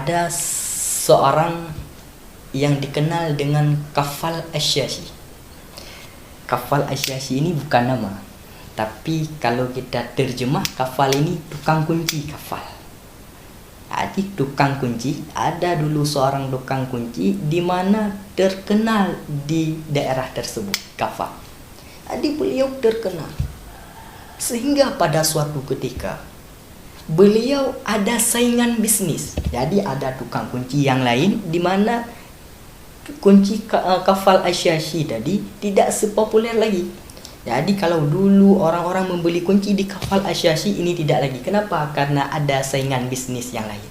ada seorang yang dikenal dengan Kafal Asy-Syasy. Kafal Asy-Syasy ini bukan nama, tapi kalau kita terjemah, kafal ini tukang kunci kafal. Jadi tukang kunci, ada dulu seorang tukang kunci di mana terkenal di daerah tersebut, kafal. Jadi beliau terkenal sehingga pada suatu ketika beliau ada saingan bisnis. Jadi ada tukang kunci yang lain di mana kunci Kafal Asy-Syasy tadi tidak sepopuler lagi. Jadi kalau dulu orang-orang membeli kunci di Kafal Asy-Syasy, ini tidak lagi. Kenapa? Karena ada saingan bisnis yang lain.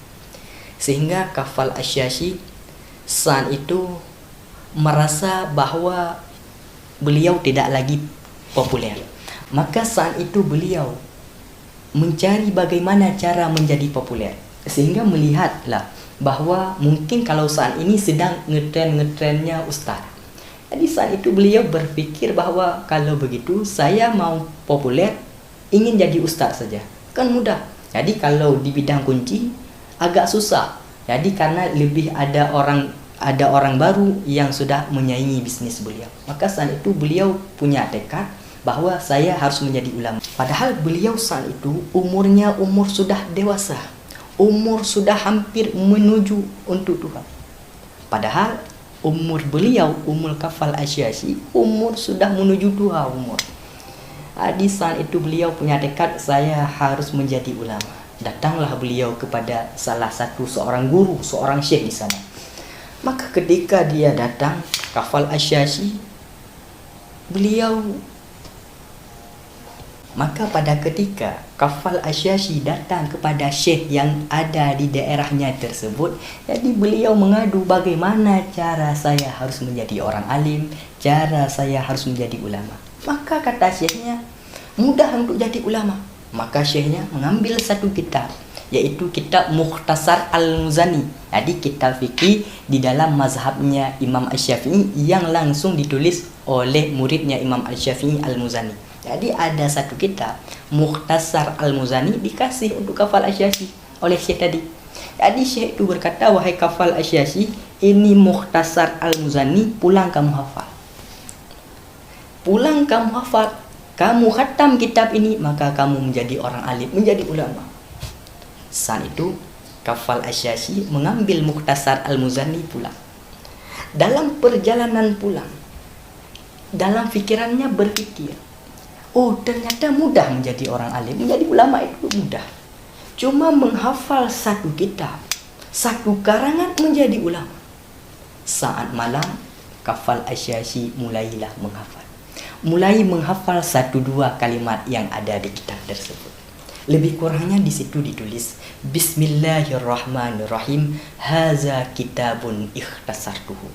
Sehingga Kafal Asy-Syasy saat itu merasa bahwa beliau tidak lagi populer. Maka saat itu beliau mencari bagaimana cara menjadi populer. Sehingga melihatlah bahwa mungkin kalau saat ini sedang ngetren-ngetrennya ustaz. Jadi saat itu beliau berpikir bahwa kalau begitu saya mau populer, ingin jadi ustaz saja, kan mudah. Jadi kalau di bidang kunci agak susah. Jadi karena lebih ada orang baru yang sudah menyaingi bisnis beliau. Maka saat itu beliau punya tekad bahwa saya harus menjadi ulama. Padahal beliau saat itu umur sudah dewasa. Umur sudah hampir menuju untuk Tuhan. Padahal umur beliau, umur Kafal Asy-Syasy, umur sudah menuju tua umur. Di saat itu beliau punya tekad, saya harus menjadi ulama. Datanglah beliau kepada salah satu seorang guru, seorang syekh di sana. Maka ketika dia datang, Kafal Asy-Syasy, maka pada ketika Kafal Asy-Syasy datang kepada syekh yang ada di daerahnya tersebut, jadi beliau mengadu bagaimana cara saya harus menjadi orang alim, cara saya harus menjadi ulama. Maka kata syekhnya, mudah untuk jadi ulama. Maka syekhnya mengambil satu kitab, yaitu kitab Mukhtasar Al-Muzani. Jadi kitab fikih di dalam mazhabnya Imam Asy-Syafi'i yang langsung ditulis oleh muridnya Imam Asy-Syafi'i Al-Muzani. Jadi ada satu kitab Mukhtasar Al-Muzani dikasih untuk Kafal Asy-Syasy oleh syekh tadi. Jadi syekh itu berkata, wahai Kafal Asy-Syasy, ini Mukhtasar Al-Muzani, pulang kamu hafal. Pulang kamu hafal, kamu khatam kitab ini, maka kamu menjadi orang alim, menjadi ulama. Saat itu Kafal Asy-Syasy mengambil Mukhtasar Al-Muzani pulang. Dalam perjalanan pulang, dalam pikirannya berpikir, oh ternyata mudah menjadi orang alim, menjadi ulama itu mudah. Cuma menghafal satu kitab, satu karangan menjadi ulama. Saat malam, Kafal Asy-Syasy mulailah menghafal. Mulai menghafal 1-2 kalimat yang ada di kitab tersebut. Lebih kurangnya di situ ditulis, Bismillahirrahmanirrahim, haza kitabun ikhtasartuhu.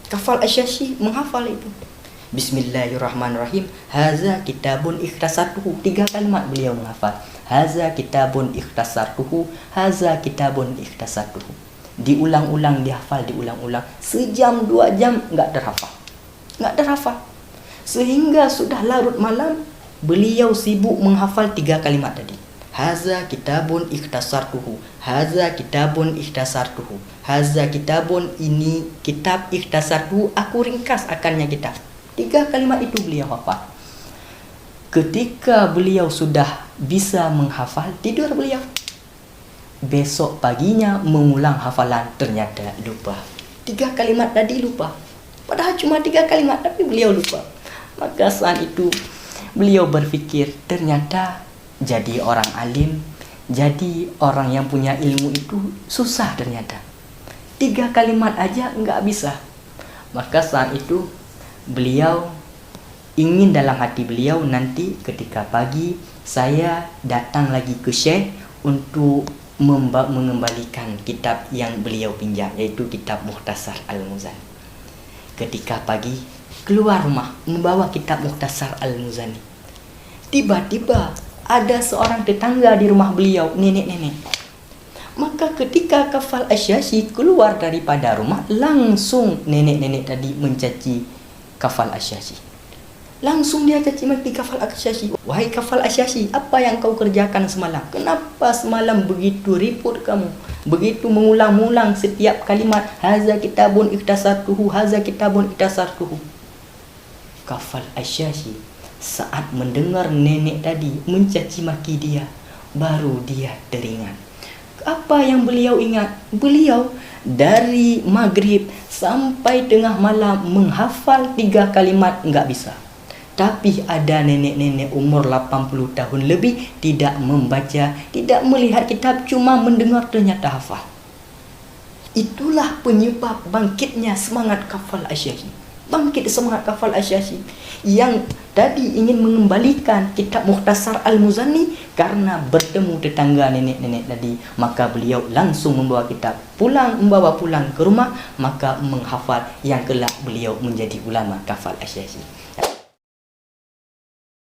Kafal Asy-Syasy menghafal itu. Bismillahirrahmanirrahim, haza kitabun ikhtasartuhu. 3 kalimat beliau menghafal. Haza kitabun ikhtasartuhu, haza kitabun ikhtasartuhu. Diulang-ulang, dihafal, diulang-ulang. Sejam 2 jam enggak terhafal. Sehingga sudah larut malam, beliau sibuk menghafal 3 kalimat tadi. Haza kitabun ikhtasartuhu, haza kitabun ikhtasartuhu, haza kitabun, ini kitab ikhtasartuhu, aku ringkas akannya kitab. 3 kalimat itu beliau hafal. Ketika beliau sudah bisa menghafal, tidur beliau. Besok paginya mengulang hafalan, ternyata lupa. 3 kalimat tadi lupa. Padahal cuma 3 kalimat, tapi beliau lupa. Maka saat itu beliau berpikir, ternyata jadi orang alim, jadi orang yang punya ilmu itu susah ternyata. 3 kalimat aja nggak bisa. Maka saat itu beliau ingin, dalam hati beliau, nanti ketika pagi saya datang lagi ke syekh untuk mengembalikan kitab yang beliau pinjam, yaitu kitab Mukhtasar Al-Muzani. Ketika pagi keluar rumah membawa kitab Mukhtasar Al-Muzani. Tiba-tiba ada seorang tetangga di rumah beliau, nenek-nenek. Maka ketika Kafal Asy-Syasy keluar daripada rumah, langsung nenek-nenek tadi mencaci Kafal Asy-Syasy. Langsung dia caci maki Kafal Asy-Syasy. Wahai Kafal Asy-Syasy, apa yang kau kerjakan semalam? Kenapa semalam begitu ribut kamu? Begitu mengulang-ulang setiap kalimat, haza kitabun iktasartuhu, haza kitabun iktasartuhu. Kafal Asy-Syafi'i saat mendengar nenek tadi mencaci maki dia, baru dia teringat. Apa yang beliau ingat? Beliau dari maghrib sampai tengah malam menghafal 3 kalimat enggak bisa. Tapi ada nenek-nenek umur 80 tahun lebih tidak membaca, tidak melihat kitab, cuma mendengar ternyata hafal. Itulah penyebab bangkitnya semangat Kafal Asy-Syafi'i. Bangkit semangat Kafal Asy-Syafi'i yang tadi ingin mengembalikan kitab Mukhtasar Al-Muzanni karena bertemu tetangga nenek-nenek tadi, maka beliau langsung membawa kitab pulang, membawa pulang ke rumah, maka menghafal yang kelak beliau menjadi ulama Kafal Asy-Syafi'i.